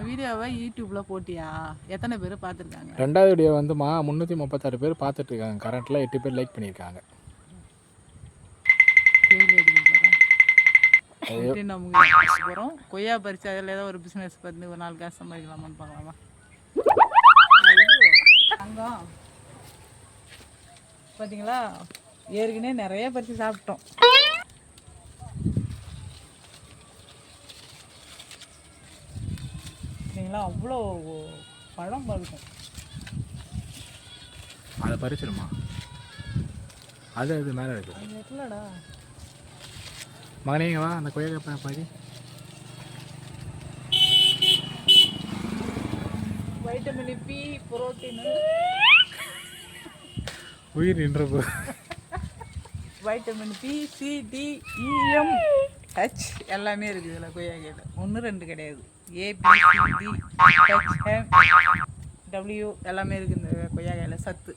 வீடியோவை யூடியூப்ல போட்டியா? எத்தனை பேர் பார்த்துருக்காங்க? 2வது வீடியோ வந்துமா 336 பேர் பார்த்துட்டு இருக்காங்க. கரண்ட்ல 8 பேர் லைக் பண்ணியிருக்காங்க. போகிறோம் கொய்யா பறிச்சு அதில் ஏதோ ஒரு பிஸ்னஸ் பண்ணி ஒரு 4 காசு சம்பாதிக்கலாமான்னு பார்க்கலாமா? தங்கம் பார்த்தீங்களா, ஏற்கனவே நிறைய பறித்து சாப்பிட்டோம். சரிங்களா, அவ்வளோ பழம் பழுக்கும். அதை பறிச்சிருமா? அது மேலே இருக்குது. அது இல்லைடா மகனே வா, அந்த கொய்யா பாதி. வைட்டமின் பி, புரோட்டீன், உயிர் நின்றப்போ வைட்டமின் பி, சி, டி, இஎம், ஹெச் எல்லாமே இருக்குது இதில். கொய்யாக்காயில் 1 2 கிடையாது. ஏபிசிடி, ஹெச்எம், டபிள்யூ எல்லாமே இருக்குது இந்த கொய்யாக்காயில். சத்து